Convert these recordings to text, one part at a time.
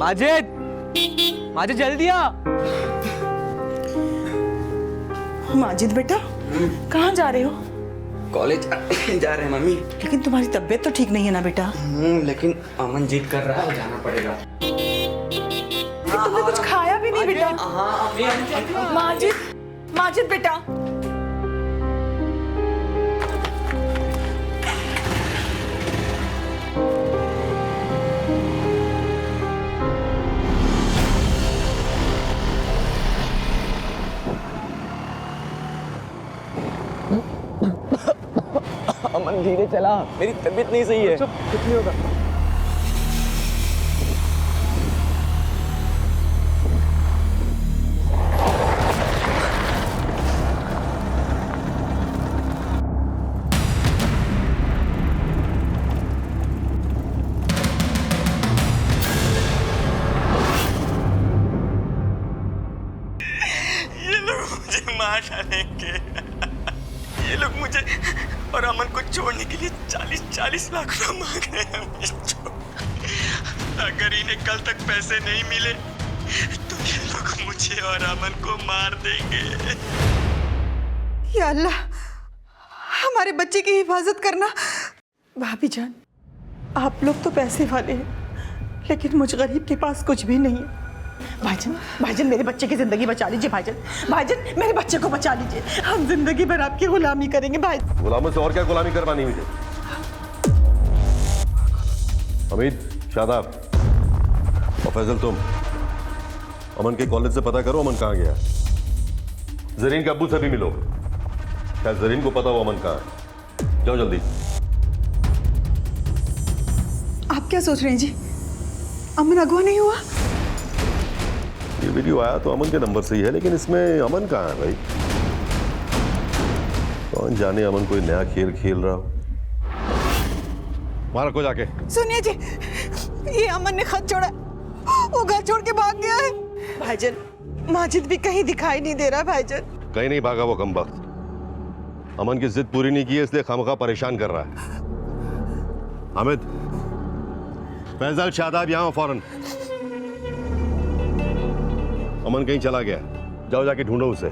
माजिद, माजिद जल्दी आ। माजिद बेटा, कहाँ जा रहे हो? कॉलेज जा रहे हैं मम्मी। लेकिन तुम्हारी तबीयत तो ठीक नहीं है ना बेटा? लेकिन अमन जिद कर रहा है, जाना पड़ेगा। तुमने कुछ खाया भी नहीं बेटा? माजिद, माजिद बेटा। अमन धीरे चला, मेरी तबीयत नहीं सही है। कुछ नहीं होगा। ये लोग मुझे मार डालेंगे। ये लोग मुझे और अमन को छोड़ने के लिए 40-40 लाख रुपए मांग रहे हैं। अगर इन्हें कल तक पैसे नहीं मिले तो ये लोग मुझे और अमन को मार देंगे। या अल्लाह, हमारे बच्चे की हिफाजत करना। भाभी जान, आप लोग तो पैसे वाले हैं, लेकिन मुझ गरीब के पास कुछ भी नहीं है। भाईजान, भाईजान मेरे बच्चे की जिंदगी बचा लीजिए। भाईजान, भाईजान मेरे बच्चे को बचा लीजिए। हम जिंदगी भर आपकी गुलामी करेंगे। भाई गुलामों से और क्या गुलामी करवानी मुझे? हमीद, शादाब और फैजल, तुम अमन के कॉलेज से पता करो अमन कहाँ गया। जरीन के अब्बू से भी मिलो, शायद जरीन को पता हो अमन कहाँ है। जाओ जल्दी। आप क्या सोच रहे हैं जी? अमन अगवा नहीं हुआ? ये वीडियो आया तो अमन के नंबर से ही है, लेकिन इसमें अमन कहाँ है भाई? कौन जाने अमन कोई नया खेल खेल रहा हो। मारा को जाके। सुनिए जी, ये अमन ने खत छोड़ा, वो घर छोड़ के भाग गया है। भाईजान, माजिद भी कहीं दिखाई नहीं दे रहा। भाईजान कहीं नहीं भागा वो कमबख्त। अमन की जिद पूरी नहीं की है, इसलिए खामखा परेशान कर रहा है। हामिद, फैजल, शादाब यहाँ फौरन। अमन कहीं चला गया, जाओ जाके ढूंढो उसे,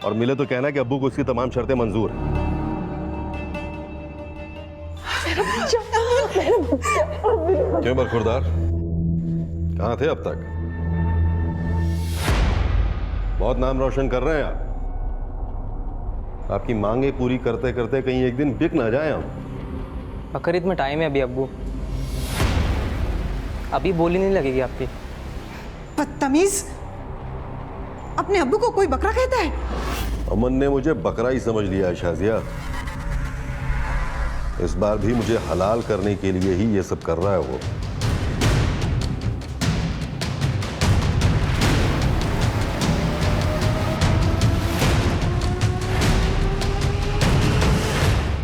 और मिले तो कहना कि अब्बू को उसकी तमाम शर्तें मंजूर हैं। क्यों बरखुरदार, कहाँ थे अब तक? बहुत नाम रोशन कर रहे हैं आप। आपकी मांगे पूरी करते करते कहीं एक दिन बिक ना जाए हम। बकरीद में टाइम है अभी अब्बू, अभी बोली नहीं लगेगी आपकी। बदतमीज, अपने अब्बू को कोई बकरा कहता है? अमन ने मुझे बकरा ही समझ लिया है शाजिया। इस बार भी मुझे हलाल करने के लिए ही ये सब कर रहा है वो।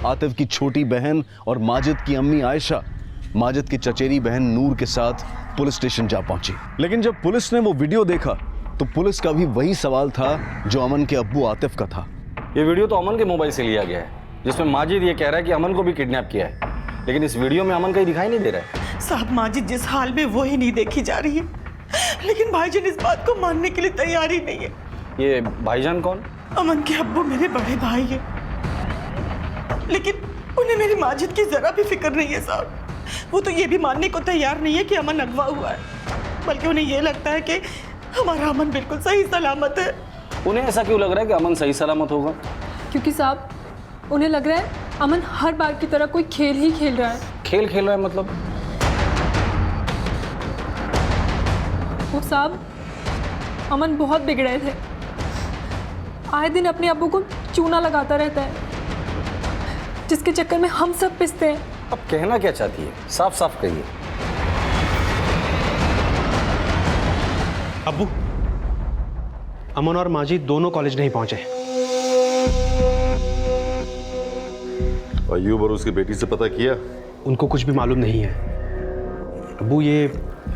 आतिफ की छोटी बहन और माजिद की अम्मी आयशा माजिद की चचेरी बहन नूर के साथ पुलिस स्टेशन जा पहुंची। लेकिन जब पुलिस ने वो वीडियो देखा तो पुलिस का भी वही सवाल था जो अमन के अब्बू आतिफ का था। ये वीडियो तो अमन के मोबाइल से लिया गया है, जिसमें माजिद ये कह रहा है कि अमन को भी किडनैप किया है, लेकिन इस वीडियो में अमन कहीं दिखाई नहीं दे रहा है। साहब, माजिद जिस हाल में वो ही नहीं देखी जा रही है, लेकिन भाईजान इस बात को मानने के लिए तैयार ही नहीं है। ये भाईजान कौन? अमन के अब्बू मेरे बड़े भाई हैं, लेकिन उन्हें मेरी माजिद की जरा भी फिक्र नहीं है साहब। वो तो ये भी मानने को तैयार नहीं है कि अमन अगवा हुआ है, बल्कि उन्हें ये लगता है कि हमारा अमन बिल्कुल सही सलामत है। उन्हें ऐसा क्यों लग रहा है कि अमन सही सलामत होगा? क्योंकि साहब उन्हें लग रहा है अमन हर बार की तरह कोई खेल ही खेल रहा है। खेल खेल रहा है मतलब? वो साहब, अमन बहुत बिगड़े थे, आए दिन अपने अब्बू को चूना लगाता रहता है, जिसके चक्कर में हम सब पिसते हैं। अब कहना क्या चाहती है, साफ साफ कहिए। अब्बू, अमन और माजिद दोनों कॉलेज नहीं पहुंचे। अय्यूब और उसकी बेटी से पता किया? उनको कुछ भी मालूम नहीं है। अब्बू, ये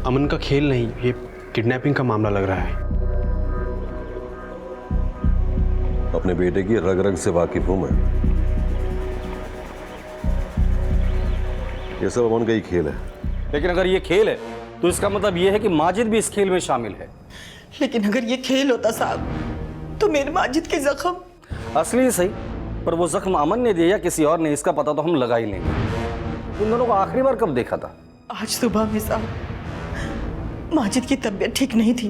अमन का खेल नहीं, ये किडनैपिंग का मामला लग रहा है। अपने बेटे की रग रग से वाकिफ हूं मैं। ये सब अमन का ही खेल है। लेकिन अगर ये खेल है तो इसका मतलब यह है कि माजिद भी इस खेल में शामिल है। लेकिन अगर ये खेल होता साहब तो मेरे माजिद के जख्म। असली सही, पर वो जख्म अमन ने दिया या किसी और ने, इसका पता तो हम लगा ही लेंगे। उन दोनों को आखिरी बार कब देखा था? आज सुबह में साहब माजिद की तबीयत ठीक नहीं थी,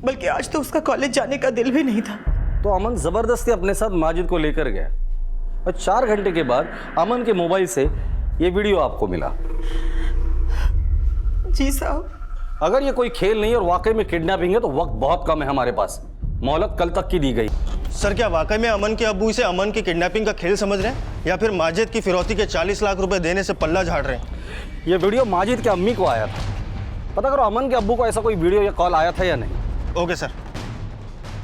बल्कि आज तो उसका कॉलेज जाने का दिल भी नहीं था। तो अमन जबरदस्ती अपने साथ माजिद को लेकर गया और 4 घंटे के बाद अमन के मोबाइल से ये वीडियो आपको मिला। जी साहब। अगर ये कोई खेल नहीं और वाकई में किडनैपिंग है तो वक्त बहुत कम है हमारे पास। मोहलत कल तक की दी गई। सर, क्या वाकई में अमन के अब्बू इसे अमन की किडनैपिंग का खेल समझ रहे हैं या फिर माजिद की फिरौती के 40 लाख रुपए देने से पल्ला झाड़ रहे हैं? ये वीडियो माजिद के अम्मी को आया था। पता करो अमन के अब्बू को ऐसा कोई वीडियो या कॉल आया था या नहीं। Okay sir.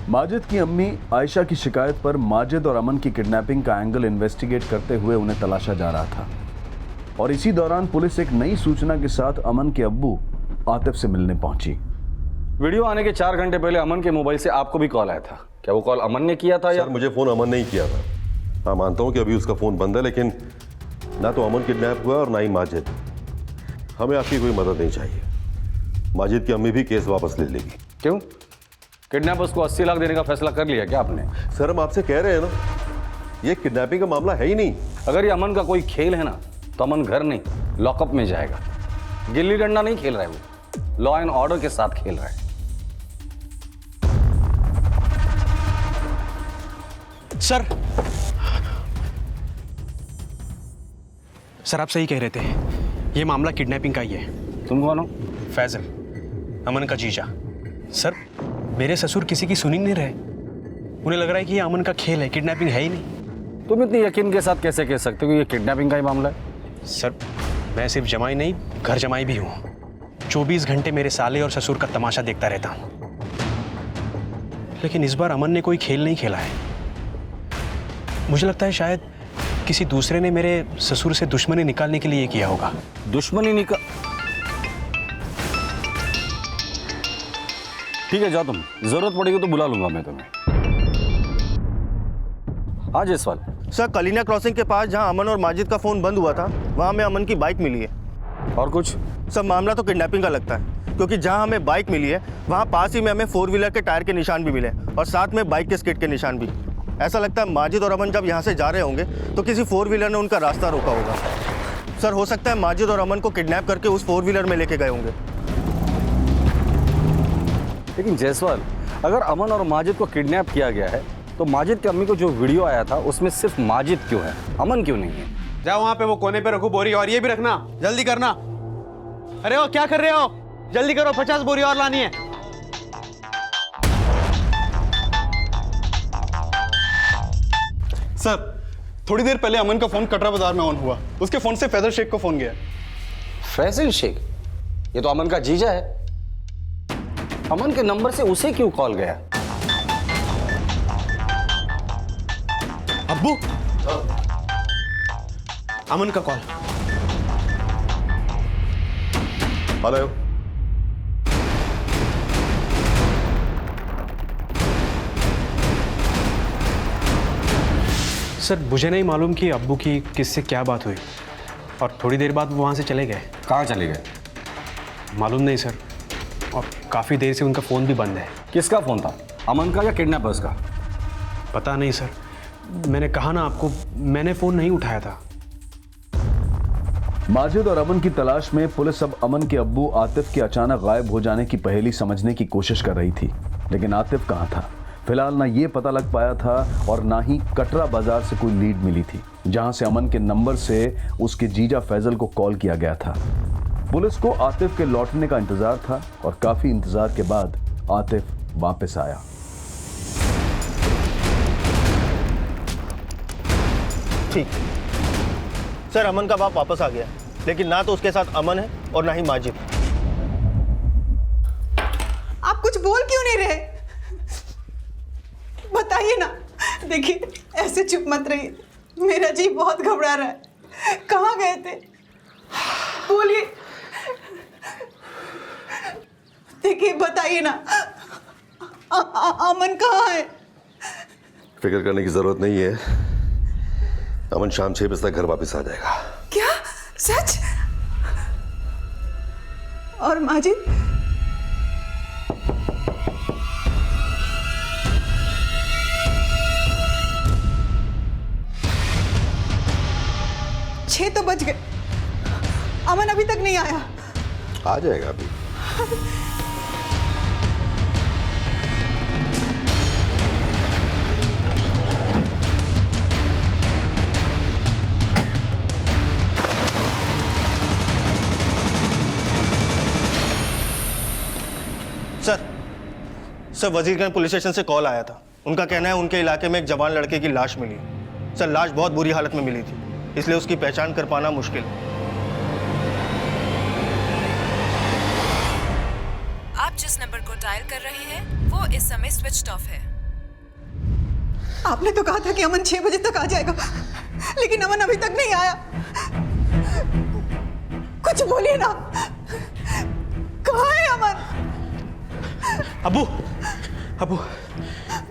माजिद की अम्मी आयशा की शिकायत पर माजिद और अमन की किडनैपिंग का एंगल इन्वेस्टिगेट करते हुए उन्हें तलाशा जा रहा था, और इसी दौरान पुलिस एक नई सूचना के साथ अमन के अब्बू आतिफ से मिलने पहुंची। वीडियो आने के 4 घंटे पहले अमन के मोबाइल से आपको भी कॉल आया था। क्या वो कॉल अमन ने किया था या? सर, मुझे फोन अमन नहीं किया था। हाँ, मानता हूँ कि अभी उसका फोन बंद है, लेकिन ना तो अमन किडनैप हुआ और ना ही माजिद। हमें आपकी कोई मदद नहीं चाहिए। माजिद की अम्मी भी केस वापस ले लेगी। क्यों? किडनैपर्स को 80 लाख देने का फैसला कर लिया क्या आपने? सर, हम आपसे कह रहे हैं ना, ये किडनैपिंग का मामला है ही नहीं। अगर ये अमन का कोई खेल है ना, तो अमन घर नहीं लॉकअप में जाएगा। गिल्ली डंडा नहीं खेल रहा है वो, लॉ एंड ऑर्डर के साथ खेल रहा है। सर आप सही कह रहे थे, ये मामला किडनैपिंग का ही है। तुम कौन हो? फैजल, अमन का जीजा। सर, मेरे ससुर किसी की सुन ही नहीं रहे। उन्हें लग रहा है कि ये अमन का खेल है, किडनैपिंग है ही नहीं। तुम इतनी यकीन के साथ कैसे कह सकते हो कि ये किडनैपिंग का ही मामला है? सर, मैं सिर्फ जमाई नहीं, घर जमाई भी हूँ। 24 घंटे मेरे साले और ससुर का तमाशा देखता रहता हूँ। लेकिन इस बार अमन ने कोई खेल नहीं खेला है। मुझे लगता है शायद किसी दूसरे ने मेरे ससुर से दुश्मनी निकालने के लिए ये किया होगा। दुश्मनी निकाल? ठीक है, जाओ तुम। जरूरत पड़ेगी तो बुला लूंगा मैं तुम्हें। हाँ जयसवाल। सर, कलीना क्रॉसिंग के पास जहां अमन और माजिद का फोन बंद हुआ था, वहां हमें अमन की बाइक मिली है। और कुछ? सर, मामला तो किडनैपिंग का लगता है, क्योंकि जहां हमें बाइक मिली है वहां पास ही में हमें 4 व्हीलर के टायर के निशान भी मिले और साथ में बाइक के स्किड के निशान भी। ऐसा लगता है माजिद और अमन जब यहाँ से जा रहे होंगे तो किसी 4 व्हीलर ने उनका रास्ता रोका होगा। सर, हो सकता है माजिद और अमन को किडनैप करके उस 4 व्हीलर में लेके गए होंगे। लेकिन जयसवाल, अगर अमन और माजिद को किडनैप किया गया है तो माजिद की अम्मी को जो वीडियो आया था उसमें सिर्फ माजिद क्यों है, अमन क्यों नहीं है? जाओ वहां पे वो कोने पे रखो बोरी, और ये भी रखना, जल्दी करना। अरे वो क्या कर रहे हो? जल्दी करो, 50 बोरी और लानी है। सर, थोड़ी देर पहले अमन का फोन कटरा बाजार में ऑन हुआ। उसके फोन से फैजल शेख को फोन गया। फैजल शेख? ये तो अमन का जीजा है। अमन के नंबर से उसे क्यों कॉल गया? अब्बू, अमन का कॉल। हेलो। सर, मुझे नहीं मालूम कि अब्बू की किससे क्या बात हुई, और थोड़ी देर बाद वो वहाँ से चले गए। कहाँ चले गए? मालूम नहीं सर, और काफ़ी देर से उनका फ़ोन भी बंद है। किसका फ़ोन था, अमन का या किडनैपर्स का? पता नहीं सर, मैंने कहा ना आपको, मैंने फ़ोन नहीं उठाया था। माजिद और अमन की तलाश में पुलिस अब अमन के अब्बू आतिफ के अचानक गायब हो जाने की पहेली समझने की कोशिश कर रही थी, लेकिन आतिफ कहाँ था? फिलहाल ना ये पता लग पाया था और ना ही कटरा बाजार से कोई लीड मिली थी जहां से अमन के नंबर से उसके जीजा फैजल को कॉल किया गया था। पुलिस को आतिफ के लौटने का इंतजार था और काफी इंतजार के बाद आतिफ वापस आया। ठीक सर, अमन का बाप वापस आ गया, लेकिन ना तो उसके साथ अमन है और ना ही माजिद। आप कुछ बोल क्यों नहीं रहे? बताइए ना। देखिए, ऐसे चुप मत रहिए, मेरा जी बहुत घबरा रहा है। कहाँ गए थे? बोलिए। देखिए, बताइए ना, अमन कहाँ है? फिक्र करने की जरूरत नहीं है, अमन शाम 6 बजे तक घर वापस आ जाएगा। क्या? सच? और माजिद? छह तो बज गए, अमन अभी तक नहीं आया। आ जाएगा अभी। सर वजीरगंज पुलिस स्टेशन से कॉल आया था। उनका कहना है उनके इलाके में एक जवान लड़के की लाश मिली। सर लाश बहुत बुरी हालत में मिली थी, इसलिए उसकी पहचान कर पाना मुश्किल है। आप जिस नंबर को डायल कर रहे हैं वो इस समय स्विच्ड ऑफ है। आपने तो कहा था कि अमन 6 बजे तक आ जाएगा, लेकिन अमन अभी तक नहीं आया। कुछ बोलिए ना, कहाँ है अमन? अब्बू, अब्बू,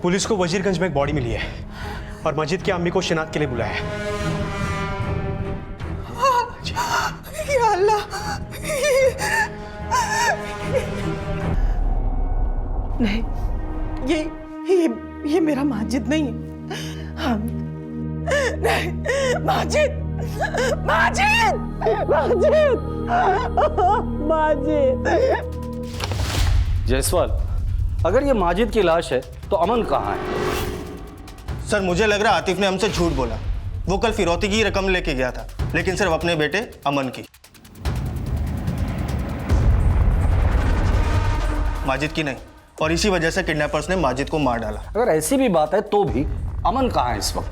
पुलिस को वजीरगंज में एक बॉडी मिली है और मस्जिद की अम्मी को शिनाख्त के लिए बुलाया है। या अल्लाह, नहीं, ये मेरा माजिद नहीं है। हाँ, नहीं, माजिद, माजिद, माजिद, माजिद। जायसवाल, अगर ये माजिद की लाश है तो अमन कहाँ है? सर मुझे लग रहा है आतिफ ने हमसे झूठ बोला। वो कल फिरौती की रकम लेके गया था, लेकिन सिर्फ अपने बेटे अमन की, माजिद की नहीं। और इसी वजह से किडनैपर्स ने माजिद को मार डाला। अगर ऐसी भी बात है तो भी अमन कहाँ है इस वक्त?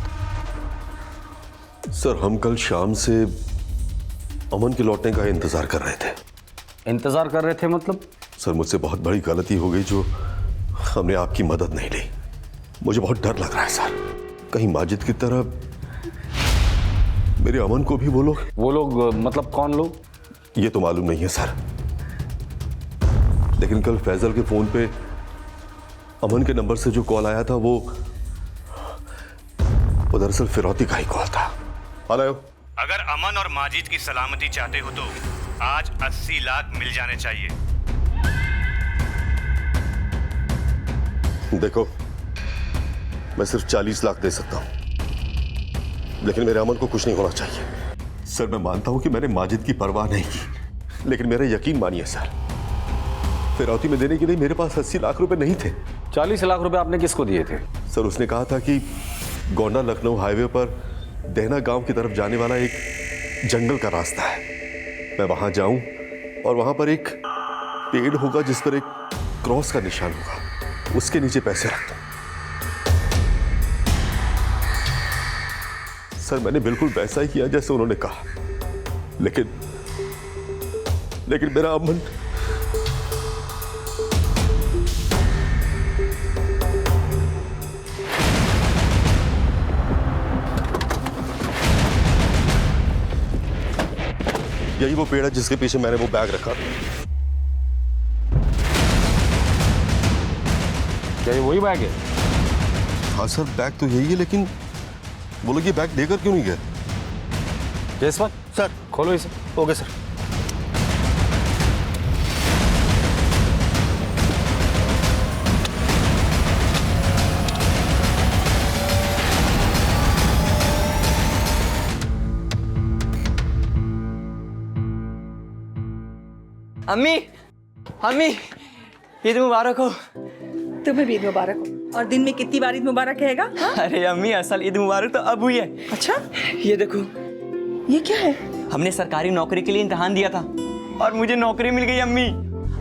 सर हम कल शाम से अमन के लौटने का इंतजार कर रहे थे। इंतजार कर रहे थे मतलब? सर मुझसे बहुत बड़ी गलती हो गई जो हमने आपकी मदद नहीं ली। मुझे बहुत डर लग रहा है सर, कहीं माजिद की तरह मेरे अमन को भी वो लोग मतलब कौन लोग? ये तो मालूम नहीं है सर, लेकिन कल फैजल के फोन पे अमन के नंबर से जो कॉल आया था वो दरअसल फिरौती का ही कॉल था। हेलो, अगर अमन और माजिद की सलामती चाहते हो तो आज 80 लाख मिल जाने चाहिए। देखो मैं सिर्फ 40 लाख दे सकता हूं, लेकिन मेरे अमन को कुछ नहीं होना चाहिए। सर मैं मानता हूं कि मैंने माजिद की परवाह नहीं की, लेकिन मेरा यकीन मानिए सर, फिरौती में देने के लिए मेरे पास 80 लाख रुपए नहीं थे। 40 लाख रुपए आपने किसको दिए थे? सर उसने कहा था कि गोंडा लखनऊ हाईवे पर देहना गांव की तरफ जाने वाला एक जंगल का रास्ता है, मैं वहां जाऊं और वहां पर एक पेड़ होगा जिस पर एक क्रॉस का निशान होगा, उसके नीचे पैसे रख दूं। सर मैंने बिल्कुल वैसा ही किया जैसे उन्होंने कहा, लेकिन मेरा अमन यही वो पेड़ है जिसके पीछे मैंने वो बैग रखा। क्या ये वही बैग है? हाँ सर बैग तो यही है, लेकिन वो लोग ये बैग लेकर क्यों नहीं गए? जायसवाल सर खोलो इसे। Okay sir. अम्मी, अम्मी, ईद मुबारक हो। तुम्हें भी ईद मुबारक हो। और दिन में कितनी बार ईद मुबारक कहेगा? हाँ? अरे अम्मी असल ईद मुबारक तो अब हुई है। अच्छा, ये देखो, ये क्या है? हमने सरकारी नौकरी के लिए इम्तिहान दिया था और मुझे नौकरी मिल गई अम्मी।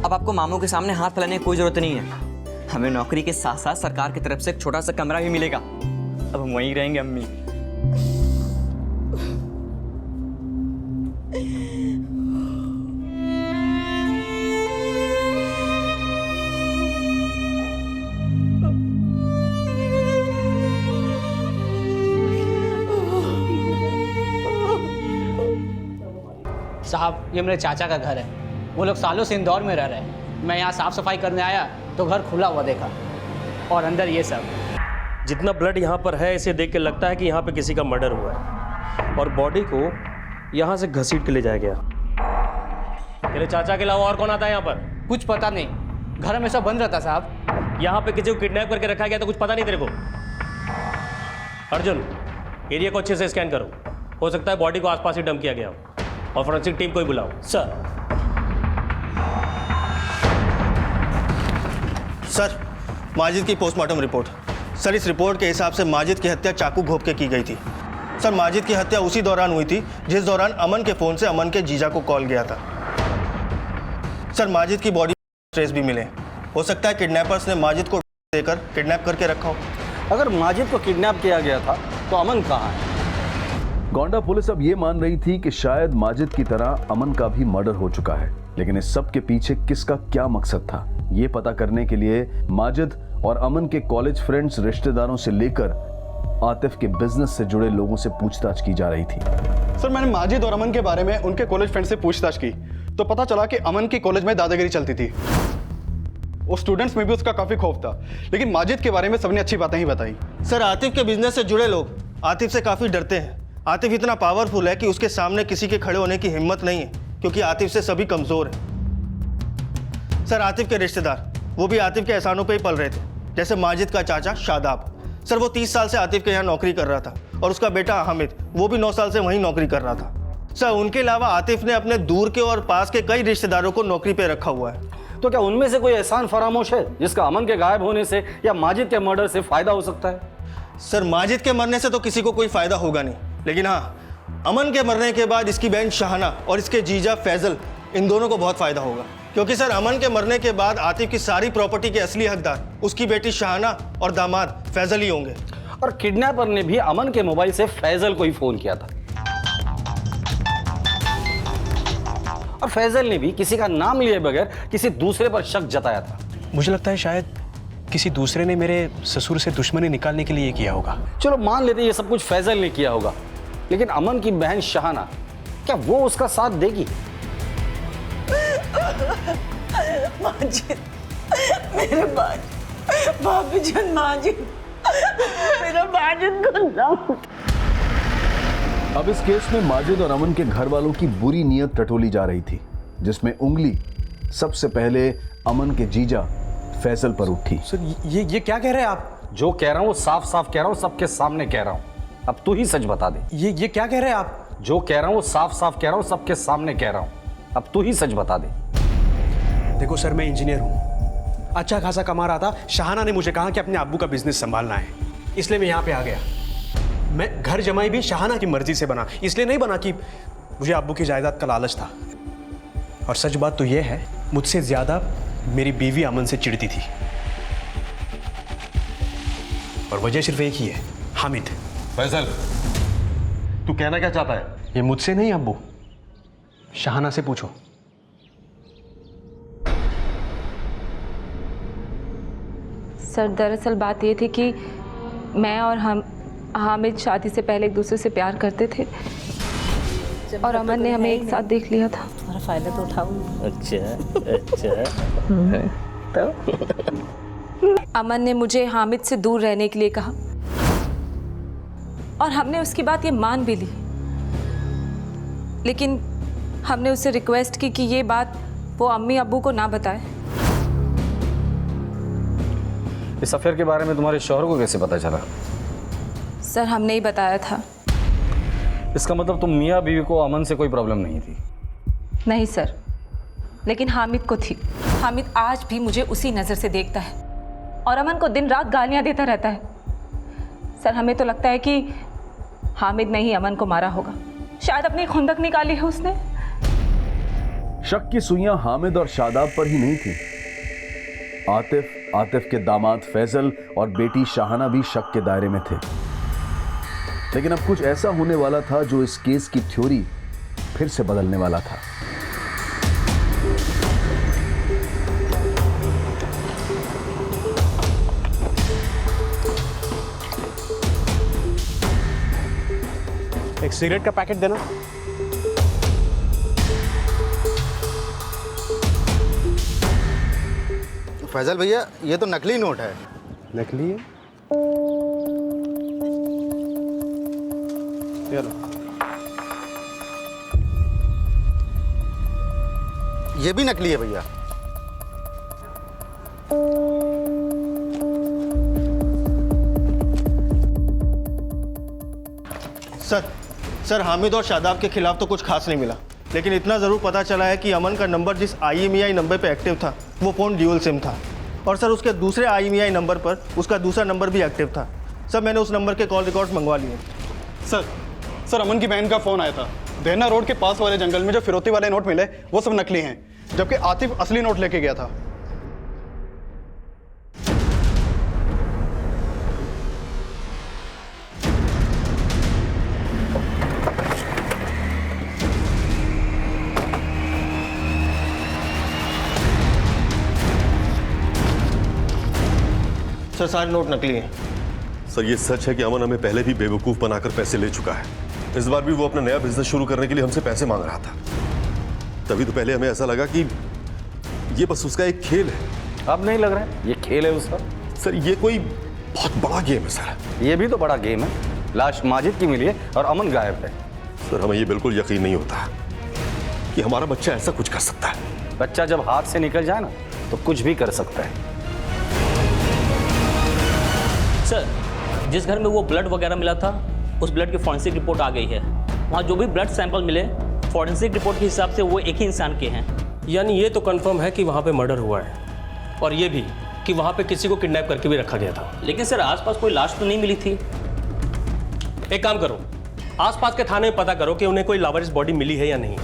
अब आपको मामू के सामने हाथ फैलाने की कोई जरूरत नहीं है। हमें नौकरी के साथ साथ सरकार की तरफ से एक छोटा सा कमरा भी मिलेगा। अब हम वहीं रहेंगे अम्मी। साहब ये मेरे चाचा का घर है, वो लोग सालों से इंदौर में रह रहे हैं। मैं यहाँ साफ सफाई करने आया तो घर खुला हुआ देखा और अंदर ये सब। जितना ब्लड यहाँ पर है इसे देख के लगता है कि यहाँ पे किसी का मर्डर हुआ है और बॉडी को यहाँ से घसीट के ले जाया गया। तेरे चाचा के अलावा और कौन आता है यहाँ पर? कुछ पता नहीं, घर हमेशा बंद रहता साहब। यहाँ पे किसी को किडनैप करके रखा गया तो कुछ पता नहीं तेरे को? अर्जुन, एरिया को अच्छे से स्कैन करो, हो सकता है बॉडी को आसपास ही डंप किया गया हो, और फोरेंसिक टीम को ही बुलाओ। सर, माजिद की पोस्टमार्टम रिपोर्ट। सर, इस रिपोर्ट के हिसाब से माजिद की हत्या चाकू घोंप के की गई थी। सर, माजिद की हत्या उसी दौरान हुई थी जिस दौरान अमन के फ़ोन से अमन के जीजा को कॉल गया था। सर, माजिद की बॉडी ट्रेस भी मिले। हो सकता है किडनैपर्स ने माजिद को देकर किडनैप करके रखा हो। अगर माजिद को किडनैप किया गया था तो अमन कहाँ है? गोंडा पुलिस अब ये मान रही थी कि शायद माजिद की तरह अमन का भी मर्डर हो चुका है, लेकिन इस सब के पीछे किसका क्या मकसद था, ये पता करने के लिए माजिद और अमन के कॉलेज फ्रेंड्स, रिश्तेदारों से लेकर आतिफ के बिजनेस से जुड़े लोगों से पूछताछ की जा रही थी। सर, मैंने माजिद और अमन के बारे में उनके कॉलेज फ्रेंड से पूछताछ की तो पता चला कि अमन की कॉलेज में दादागिरी चलती थी। वो स्टूडेंट्स में भी उसका काफी खौफ था, लेकिन माजिद के बारे में सबने अच्छी बातें ही बताई। सर, आतिफ के बिजनेस से जुड़े लोग आतिफ से काफ़ी डरते हैं। आतिफ इतना पावरफुल है कि उसके सामने किसी के खड़े होने की हिम्मत नहीं है, क्योंकि आतिफ से सभी कमज़ोर हैं। सर, आतिफ के रिश्तेदार वो भी आतिफ के एहसानों पे ही पल रहे थे, जैसे माजिद का चाचा शादाब। सर, वो 30 साल से आतिफ के यहाँ नौकरी कर रहा था, और उसका बेटा हामिद वो भी 9 साल से वहीं नौकरी कर रहा था। सर, उनके अलावा आतिफ ने अपने दूर के और पास के कई रिश्तेदारों को नौकरी पे रखा हुआ है। तो क्या उनमें से कोई एहसान फरामोश है जिसका अमन के गायब होने से या माजिद के मर्डर से फायदा हो सकता है? सर, माजिद के मरने से तो किसी को कोई फायदा होगा नहीं, लेकिन हाँ, अमन के मरने के बाद इसकी बहन शाहना और इसके जीजा फैजल, इन दोनों को बहुत फायदा होगा। क्योंकि सर, अमन के मरने के बाद आतिफ की सारी प्रॉपर्टी के असली हकदार उसकी बेटी शाहना और दामाद फैजल ही होंगे। और किडनैपर ने भी अमन के मोबाइल से फैजल को ही फोन किया था, और फैजल ने भी किसी का नाम लिए बगैर किसी दूसरे पर शक जताया था। मुझे लगता है शायद किसी दूसरे ने मेरे ससुर से दुश्मनी निकालने के लिए किया होगा। चलो मान लेते ये सब कुछ फैजल ने किया होगा, लेकिन अमन की बहन शाहना, क्या वो उसका साथ देगी? माजिद, मेरे भाभी जान, माजिद, मेरा माजिद को ना। अब इस केस में माजिद और अमन के घर वालों की बुरी नीयत टटोली जा रही थी, जिसमें उंगली सबसे पहले अमन के जीजा फैजल पर उठी। सर, ये क्या कह रहे हैं आप? जो कह रहा हूं वो साफ साफ कह रहा हूं, सबके सामने कह रहा हूं। अब तू ही सच बता दे। ये क्या कह रहे हैं आप? जो कह रहा हूं वो साफ साफ कह रहा हूं, सबके सामने कह रहा हूं। अब तू ही सच बता दे। देखो सर, मैं इंजीनियर हूँ, अच्छा खासा कमा रहा था। शाहना ने मुझे कहा कि अपने अब्बू का बिजनेस संभालना है, इसलिए मैं यहाँ पे आ गया। मैं घर जमाई भी शाहना की मर्जी से बना, इसलिए नहीं बना कि मुझे अब्बू की जायदाद का लालच था। और सच बात तो यह है, मुझसे ज्यादा मेरी बीवी अमन से चिढ़ती थी, और वजह सिर्फ एक ही है, हामिद। फैजल, तू कहना क्या चाहता है? ये मुझसे नहीं अब्बू, शाहना से पूछो। सर, दरअसल बात ये थी कि मैं और हामिद शादी से पहले एक दूसरे से प्यार करते थे, और अमन ने हमें एक साथ देख लिया था। हमारा फायदा तो उठाओ। अच्छा तो अमन ने मुझे हामिद से दूर रहने के लिए कहा, और हमने उसकी बात ये मान भी ली, लेकिन हमने उससे रिक्वेस्ट की कि ये बात वो अम्मी अब्बू को ना बताए। इस अफेयर के बारे में तुम्हारे शौहर को कैसे पता चला? सर, हमने ही बताया था। इसका मतलब तुम मियाँ बीवी को अमन से कोई प्रॉब्लम नहीं थी? नहीं सर, लेकिन हामिद को थी। हामिद आज भी मुझे उसी नज़र से देखता है, और अमन को दिन रात गालियां देता रहता है। सर, हमें तो लगता है कि हामिद ने ही अमन को मारा होगा, शायद अपनी खुंदक निकाली है उसने। शक की सुइयां हामिद और शादाब पर ही नहीं थी। आतिफ के दामाद फैजल और बेटी शाहना भी शक के दायरे में थे। लेकिन अब कुछ ऐसा होने वाला था जो इस केस की थ्योरी फिर से बदलने वाला था। एक सिगरेट का पैकेट देना। फैजल भैया, ये तो नकली नोट है। नकली है? ये भी नकली है भैया। सर हामिद और शादाब के खिलाफ तो कुछ खास नहीं मिला, लेकिन इतना ज़रूर पता चला है कि अमन का नंबर जिस IMEI नंबर पे एक्टिव था वो फ़ोन ड्यूल सिम था, और सर उसके दूसरे IMEI नंबर पर उसका दूसरा नंबर भी एक्टिव था। सर मैंने उस नंबर के कॉल रिकॉर्ड्स मंगवा लिए। सर अमन की बहन का फ़ोन आया था। देना रोड के पास वाले जंगल में जो फिरौती वाले नोट मिले वो सब नकली हैं, जबकि आतिफ असली नोट लेके गया था। सर सारे नोट नकली हैं। सर ये सच है कि अमन हमें पहले भी बेवकूफ़ बनाकर पैसे ले चुका है। इस बार भी वो अपना नया बिजनेस शुरू करने के लिए हमसे पैसे मांग रहा था। तभी तो पहले हमें ऐसा लगा कि ये बस उसका एक खेल है। अब नहीं लग रहा है ये खेल है उसका? सर ये कोई बहुत बड़ा गेम है सर। ये भी तो बड़ा गेम है। लाश माजिद की मिली है और अमन गायब है। सर हमें ये बिल्कुल यकीन नहीं होता कि हमारा बच्चा ऐसा कुछ कर सकता है। बच्चा जब हाथ से निकल जाए ना तो कुछ भी कर सकता है। सर जिस घर में वो ब्लड वगैरह मिला था उस ब्लड की फॉरेंसिक रिपोर्ट आ गई है। वहाँ जो भी ब्लड सैंपल मिले फॉरेंसिक रिपोर्ट के हिसाब से वो एक ही इंसान के हैं। यानी ये तो कंफर्म है कि वहाँ पे मर्डर हुआ है, और ये भी कि वहाँ पे किसी को किडनैप करके भी रखा गया था। लेकिन सर आसपास कोई लाश तो नहीं मिली थी। एक काम करो, आसपास के थाने में पता करो कि उन्हें कोई लावारिस बॉडी मिली है या नहीं,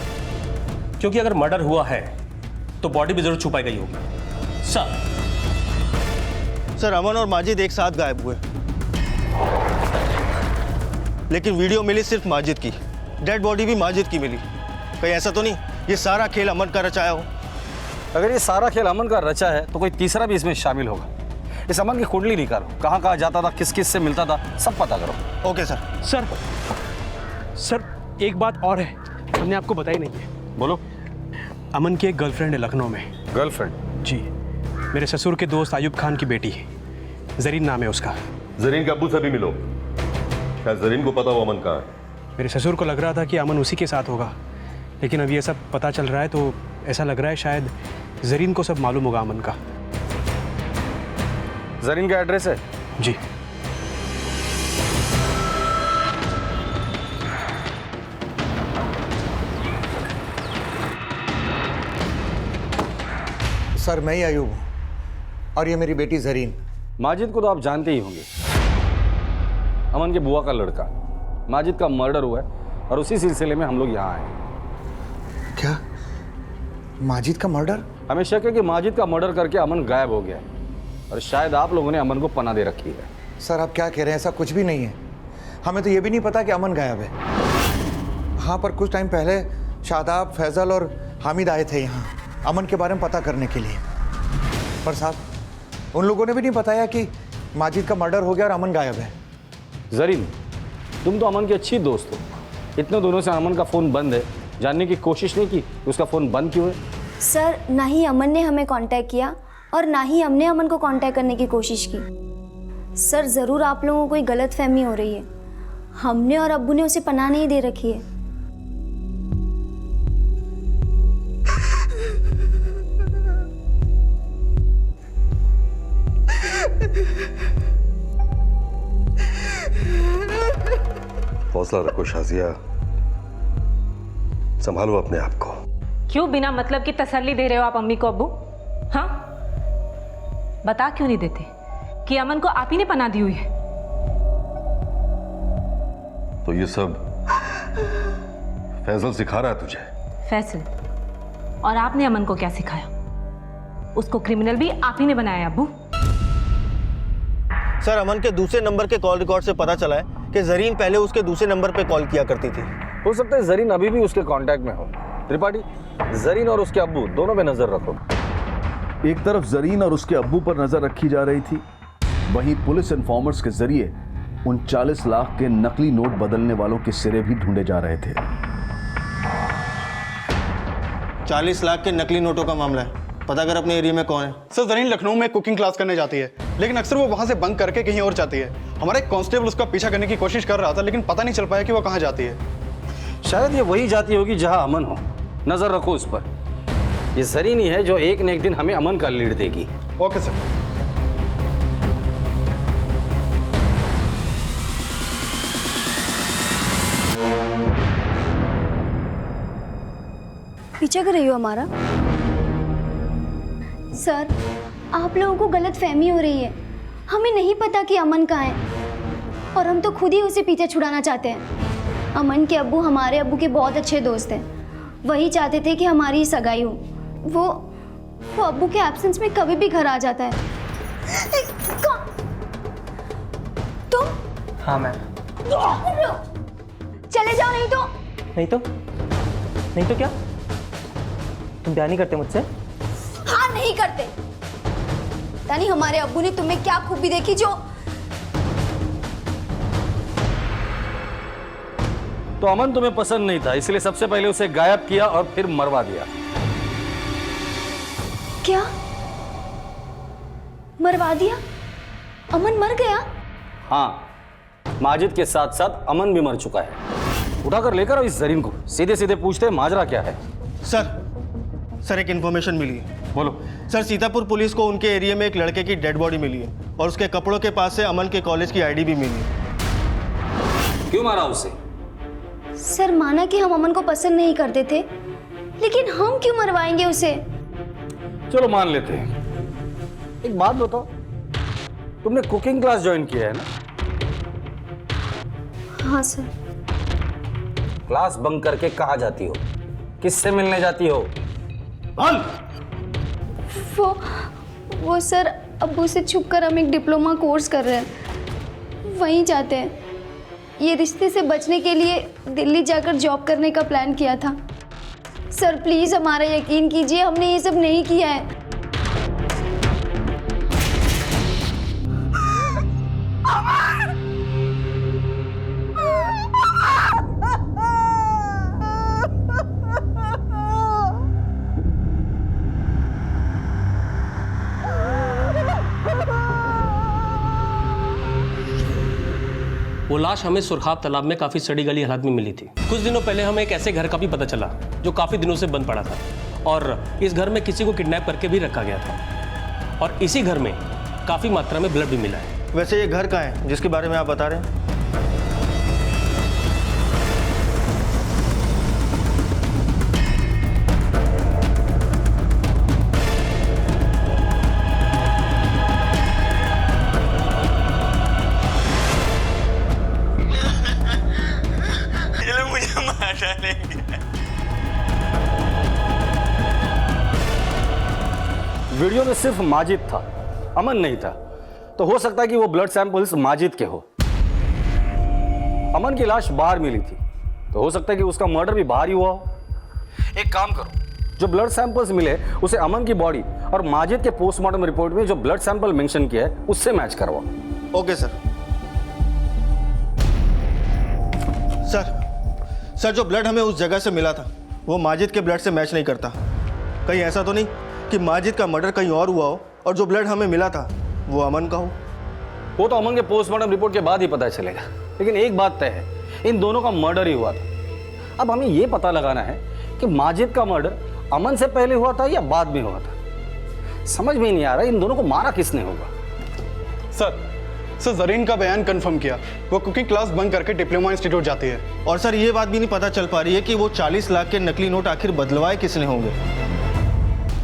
क्योंकि अगर मर्डर हुआ है तो बॉडी भी जरूर छुपाई गई होगी। सर अमन और माजिद एक साथ गायब हुए, लेकिन वीडियो मिली सिर्फ माजिद की, डेड बॉडी भी माजिद की मिली। कहीं ऐसा तो नहीं ये सारा खेल अमन का रचाया हो? अगर ये सारा खेल अमन का रचा है तो कोई तीसरा भी इसमें शामिल होगा। इस अमन की कुंडली निकालो, कहाँ कहाँ जाता था, किस किस से मिलता था, सब पता करो। Okay sir. सर एक बात और है, हमने आपको बताई नहीं है। बोलो। अमन की एक गर्लफ्रेंड है लखनऊ में। गर्लफ्रेंड? जी, मेरे ससुर के दोस्त आयुब खान की बेटी, जरीन नाम है उसका। जरीन के अब्बू से भी मिलो, क्या जरीन को पता हो अमन कहाँ है? मेरे ससुर को लग रहा था कि अमन उसी के साथ होगा, लेकिन अब ये सब पता चल रहा है तो ऐसा लग रहा है शायद जरीन को सब मालूम होगा अमन का। जरीन का एड्रेस है? जी। सर मैं ही आयुब हूँ और ये मेरी बेटी जरीन। माजिद को तो आप जानते ही होंगे, अमन के बुआ का लड़का। माजिद का मर्डर हुआ है और उसी सिलसिले में हम लोग यहाँ आए। क्या माजिद का मर्डर? हमें शक है कि माजिद का मर्डर करके अमन गायब हो गया है और शायद आप लोगों ने अमन को पनाह दे रखी है। सर आप क्या कह रहे हैं? ऐसा कुछ भी नहीं है। हमें तो ये भी नहीं पता कि अमन गायब है। हाँ पर कुछ टाइम पहले शादाब, फैजल और हामिद आए थे यहाँ अमन के बारे में पता करने के लिए, पर साहब उन लोगों ने भी नहीं बताया कि माजिद का मर्डर हो गया और अमन गायब है। जरीन तुम तो अमन की अच्छी दोस्त हो, इतने दिनों से अमन का फ़ोन बंद है, जानने की कोशिश नहीं की उसका फ़ोन बंद क्यों है? सर ना ही अमन ने हमें कांटेक्ट किया और ना ही हमने अमन को कांटेक्ट करने की कोशिश की। सर ज़रूर आप लोगों को कोई गलत फहमी हो रही है। हमने और अब्बू ने उसे पनाह नहीं दे रखी है। हौसला रखो शाजिया, संभालो अपने आप को। क्यों बिना मतलब की तसल्ली दे रहे हो आप अम्मी को अब्बू? हाँ बता क्यों नहीं देते कि अमन को आप ही ने पनाह दी हुई है? तो ये सब फैजल सिखा रहा है तुझे? फैसल? और आपने अमन को क्या सिखाया? उसको क्रिमिनल भी आप ही ने बनाया अब्बू। सर अमन के दूसरे नंबर के कॉल रिकॉर्ड से पता चला है कि जरीन पहले उसके दूसरे नंबर पे कॉल किया करती थी। हो सकता है जरीन अभी भी उसके कांटेक्ट में हो। त्रिपाठी जरीन और उसके अब्बू दोनों पे नजर रखो। एक तरफ जरीन और उसके अब्बू पर नजर रखी जा रही थी, वहीं पुलिस इन्फॉर्मर्स के जरिए उन 40 लाख के नकली नोट बदलने वालों के सिरे भी ढूंढे जा रहे थे। 40 लाख के नकली नोटों का मामला है, पता कर अपने एरिया में कौन है। सर जरीन लखनऊ में कुकिंग क्लास करने जाती है, लेकिन अक्सर वो वहाँ से बंक करके कहीं और जाती है। हमारा एक कांस्टेबल उसका पीछा करने की कोशिश कर रहा था, लेकिन पता नहीं चल पाया कि वो कहाँ जाती है। शायद ये वही जाती होगी जहाँ अमन हो। नजर रखो उस पर। ये जरीन ही है जो एक न एक दिन हमें अमन का लीड देगी। Okay sir. पीछे कर रही हो हमारा? सर, आप लोगों को गलत फहमी हो रही है। हमें नहीं पता कि अमन कहाँ है और हम तो खुद ही उसे पीछे छुड़ाना चाहते हैं। अमन के अब्बू हमारे अब्बू के बहुत अच्छे दोस्त हैं। वही चाहते थे कि हमारी सगाई हो। वो अब्बू के एब्सेंस में कभी भी घर आ जाता है। तुम? हाँ मैम। चले जाओ, नहीं तो नहीं तो क्या? तुम प्यार नहीं करते मुझसे? हाँ, नहीं करते। यानी हमारे अब्बू ने तुम्हें क्या खूबी देखी जो तो अमन तुम्हें पसंद नहीं था, इसलिए सबसे पहले उसे गायब किया और फिर मरवा दिया। क्या मरवा दिया? अमन मर गया? हाँ, माजिद के साथ साथ अमन भी मर चुका है। उठाकर लेकर आओ इस जरीन को, सीधे सीधे पूछते हैं माजरा क्या है। सर एक इन्फॉर्मेशन मिली है। बोलो। सर, सीतापुर पुलिस को उनके एरिया में एक लड़के की डेड बॉडी मिली है और उसके कपड़ों के पास से अमन के कॉलेज की आईडी भी मिली है। क्यों मारा उसे? सर, माना कि हम अमन को पसंद नहीं करते थे, लेकिन हम क्यों मरवाएंगे उसे? चलो मान लेते हैं। एक बात बताओ, तुमने कुकिंग क्लास ज्वाइन किया है ना? हाँ सर। क्लास बंक करके कहाँ जाती हो? किससे मिलने जाती हो? वो सर, अब्बू से छुपकर हम एक डिप्लोमा कोर्स कर रहे हैं, वहीं जाते हैं। ये रिश्ते से बचने के लिए दिल्ली जाकर जॉब करने का प्लान किया था। सर प्लीज हमारा यकीन कीजिए, हमने ये सब नहीं किया है। वो लाश हमें सुरखाब तालाब में काफ़ी सड़ी गली हालत में मिली थी। कुछ दिनों पहले हमें एक ऐसे घर का भी पता चला जो काफ़ी दिनों से बंद पड़ा था और इस घर में किसी को किडनैप करके भी रखा गया था और इसी घर में काफ़ी मात्रा में ब्लड भी मिला है। वैसे ये घर कहाँ है जिसके बारे में आप बता रहे हैं? वीडियो में सिर्फ माजिद था, अमन नहीं था। तो हो सकता है कि वो ब्लड सैंपल्स माजिद के हो। अमन की लाश बाहर मिली थी, तो हो सकता है कि उसका मर्डर भी बाहर ही हुआ हो। एक काम करो, जो ब्लड सैंपल्स मिले उसे अमन की बॉडी और माजिद के पोस्टमार्टम रिपोर्ट में जो ब्लड सैंपल मेंशन किया है उससे मैच करवाओ। Okay sir. सर जो ब्लड हमें उस जगह से मिला था वो माजिद के ब्लड से मैच नहीं करता। कहीं ऐसा तो नहीं कि माजिद का मर्डर कहीं और हुआ हो और जो ब्लड हमें मिला था वो अमन का हो? वो तो अमन के पोस्टमार्टम रिपोर्ट के बाद ही पता चलेगा, लेकिन एक बात तय है, इन दोनों का मर्डर ही हुआ था। अब हमें ये पता लगाना है कि माजिद का मर्डर अमन से पहले हुआ था या बाद में हुआ था। समझ में नहीं आ रहा इन दोनों को मारा किसने होगा। सर जरीन का बयान कंफर्म किया, वो कुकिंग क्लास बंद करके डिप्लोमा इंस्टीट्यूट जाती है। और सर ये बात भी नहीं पता चल पा रही है कि वो 40 लाख के नकली नोट आखिर बदलवाए किसने होंगे।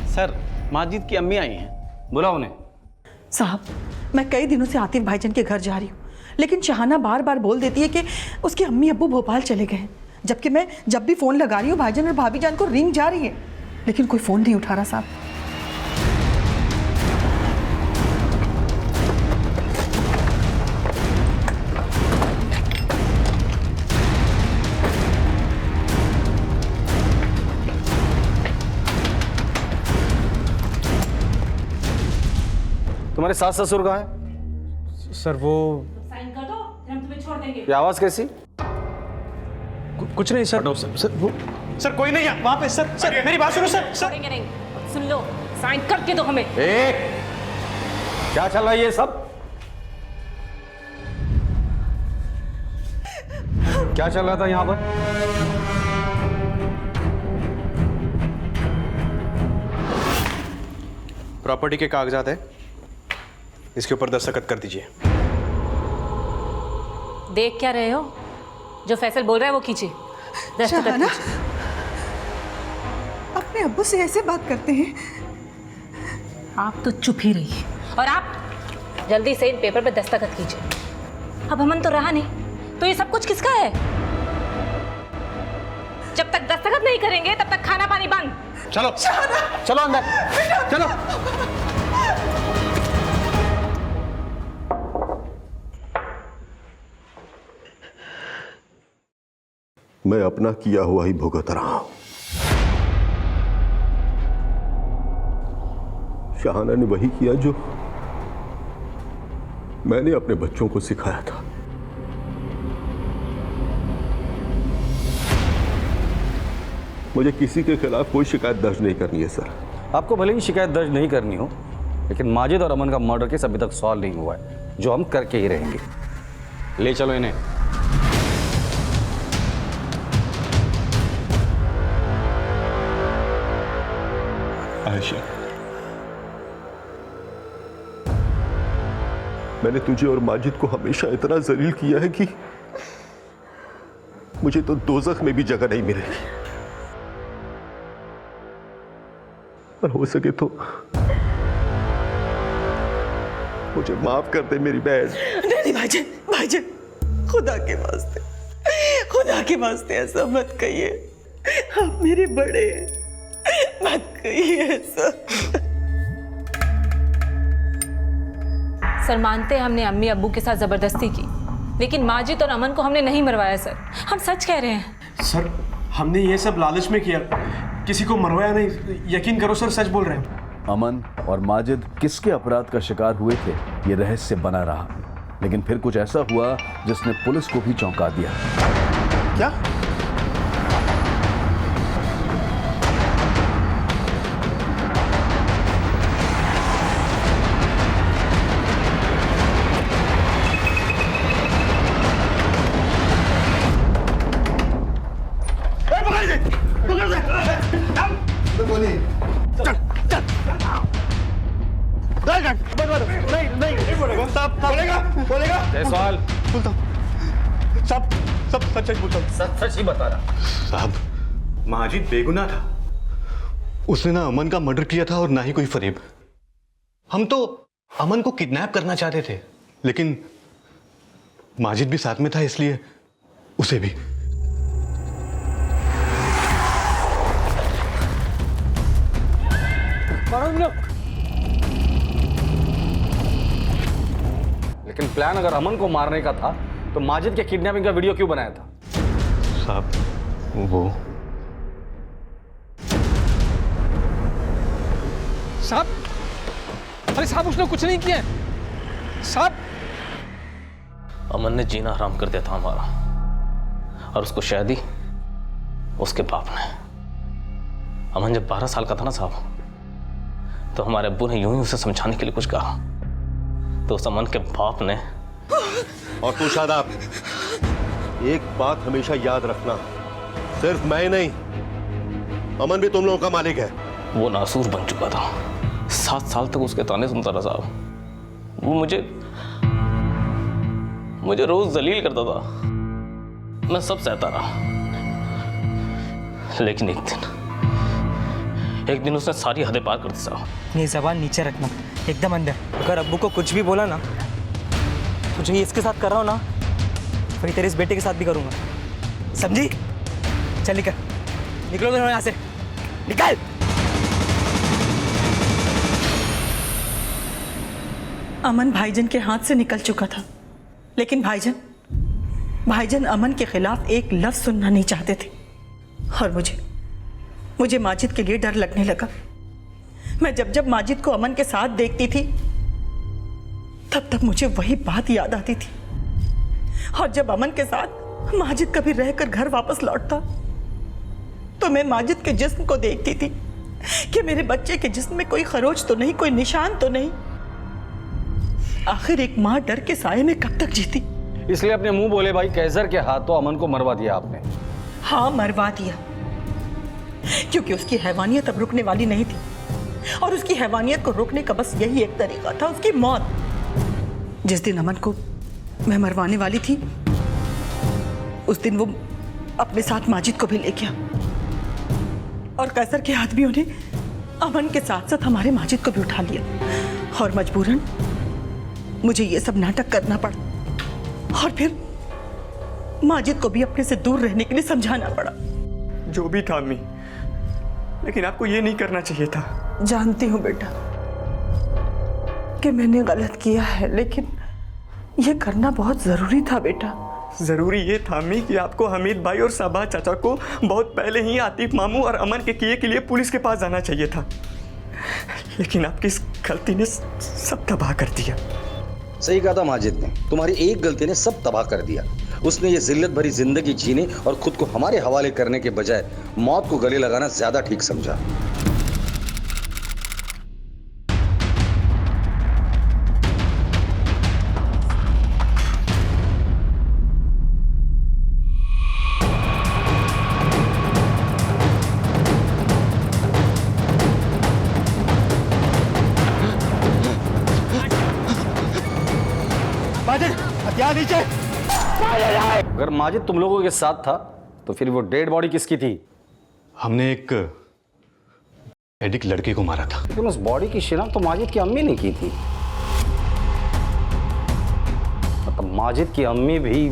सर माजिद की अम्मी आई हैं, बुलाओ उन्हें। साहब, मैं कई दिनों से आतिफ भाईजान के घर जा रही हूँ, लेकिन शाहाना बार बार बोल देती है कि उसके अम्मी अब्बू भोपाल चले गए हैं, जबकि मैं जब भी फ़ोन लगा रही हूँ भाईजान और भाभी जान को रिंग जा रही है, लेकिन कोई फ़ोन नहीं उठा रहा साहब। तुम्हारे सास ससुर कहाँ है? सर वो साइन कर दो, हम तुम्हें छोड़ देंगे। ये आवाज कैसी? कुछ नहीं सर। सर कोई नहीं है वहां पे। सर मेरी बात सुनो सर। छोड़ेंगे नहीं, सुन लो, साइन करके दो हमें। क्या चल रहा है ये सब? क्या चल रहा था यहाँ पर? प्रॉपर्टी के कागजात है, इसके ऊपर दस्तखत कर दीजिए। देख क्या रहे हो? जो फैसल बोल रहा है वो कीजिए, दस्तखत शहाना, कीजिए। अपने अब्बू से ऐसे बात करते हैं? आप तो चुप ही रहिए और आप जल्दी से इन पेपर पे दस्तखत कीजिए। अब अमन तो रहा नहीं, तो ये सब कुछ किसका है? जब तक दस्तखत नहीं करेंगे तब तक खाना पानी बंद। चलो चलो अंदर, चलो। मैं अपना किया हुआ ही भुगत रहा हूं। शहाना ने वही किया जो मैंने अपने बच्चों को सिखाया था। मुझे किसी के खिलाफ कोई शिकायत दर्ज नहीं करनी है सर। आपको भले ही शिकायत दर्ज नहीं करनी हो, लेकिन माजिद और अमन का मर्डर केस अभी तक सॉल्व नहीं हुआ है, जो हम करके ही रहेंगे। ले चलो इन्हें। आयशा, मैंने तुझे और माजिद को हमेशा इतना जलील किया है कि मुझे तो दोज़ख में भी जगह नहीं मिलेगी। पर हो सके तो मुझे माफ कर दे मेरी बहन। नहीं भाईजान, भाईजान, खुदा के वास्ते ऐसा मत कहिए। आप मेरे बड़े हैं, मत कहिए ऐसा। सर मानते हैं हमने अम्मी अब्बू के साथ जबरदस्ती की, लेकिन माजिद और अमन को हमने नहीं मरवाया सर। हम सच कह रहे हैं सर। हमने ये सब लालच में किया, किसी को मरवाया नहीं। यकीन करो सर, सच बोल रहे हैं। अमन और माजिद किसके अपराध का शिकार हुए थे ये रहस्य बना रहा, लेकिन फिर कुछ ऐसा हुआ जिसने पुलिस को भी चौंका दिया। क्या? जयसवाल, सब सच बोलता हूँ। सच ही बता रहा। साहब, माजिद बेगुनाह था। उसने ना अमन का मर्डर किया था और ना ही कोई फरेब। हम तो अमन को किडनैप करना चाहते थे, लेकिन माजिद भी साथ में था, इसलिए उसे भी। लेकिन प्लान अगर अमन को मारने का था तो माजिद के किडनैपिंग का वीडियो क्यों बनाया था? साहब, वो साहब, अरे साहब उसने कुछ नहीं किया साहब। अमन ने जीना हराम कर दिया था हमारा, और उसको शादी उसके बाप ने। अमन जब 12 साल का था ना साहब, तो हमारे अब्बू ने यूं ही उसे समझाने के लिए कुछ कहा, तो उस अमन के बाप ने। और तू शादाब, एक बात हमेशा याद रखना, सिर्फ मैं नहीं, अमन भी तुम लोगों का मालिक है। वो नासूर बन चुका था, 7 साल तक उसके ताने सुनता रहा साहब। वो मुझे रोज जलील करता था, मैं सब सहता रहा। लेकिन एक दिन उसने सारी हदें पार कर दी साहब। ये जबान नीचे रखना, एकदम अंदर। अगर अब्बू को कुछ भी बोला ना, तो जो ये इसके साथ कर रहा हूँ ना, फिर तेरे इस बेटे के साथ भी करूँगा, समझी? चल निकल, निकलो दोनों यहाँ से, निकल। अमन भाईजान के हाथ से निकल चुका था, लेकिन भाईजान अमन के खिलाफ एक लफ्ज सुनना नहीं चाहते थे। और मुझे माजिद के लिए डर लगने लगा। मैं जब माजिद को अमन के साथ देखती थी, तब मुझे वही बात याद आती थी। और जब अमन के साथ माजिद कभी रहकर घर वापस लौटता, तो मैं माजिद के जिस्म को देखती थी कि मेरे बच्चे के जिस्म में कोई खरोच तो नहीं, कोई निशान तो नहीं। आखिर एक माँ डर के साए में कब तक जीती? इसलिए अपने मुंह बोले भाई कैसर के हाथों अमन को मरवा दिया आपने। हाँ, मरवा दिया, क्योंकि उसकी हैवानियत अब रुकने वाली नहीं थी। और उसकी हैवानियत को रोकने का बस यही एक तरीका था, उसकी मौत। जिस दिन अमन को मैं मरवाने वाली थी, उस दिन वो अपने साथ माजिद को भी ले गया और कैसर के आदमियों ने अमन के साथ साथ हमारे माजिद को भी उठा लिया और मजबूरन मुझे ये सब नाटक करना पड़ा और फिर माजिद को भी अपने से दूर रहने के लिए समझाना पड़ा। जो भी था अम्मी, लेकिन आपको ये नहीं करना चाहिए था। जानती हूँ बेटा कि मैंने गलत किया है, लेकिन ये करना बहुत जरूरी था बेटा। जरूरी ये था अम्मी कि आपको हमीद भाई और साबा चाचा को बहुत पहले ही आतिफ मामू और अमन के किए के लिए पुलिस के पास जाना चाहिए था, लेकिन आपकी इस गलती ने सब तबाह कर दिया। सही कहा था माजिद ने, तुम्हारी एक गलती ने सब तबाह कर दिया। उसने ये जिल्लत भरी जिंदगी जीने और खुद को हमारे हवाले करने के बजाय मौत को गले लगाना ज्यादा ठीक समझा। नीचे। अगर माजिद तुम लोगों के साथ था तो फिर वो डेड बॉडी किसकी थी? हमने एक एडिक लड़के को मारा था। लेकिन उस बॉडी की शिनाख्त तो माजिद की अम्मी ने की थी। मतलब माजिद की अम्मी भी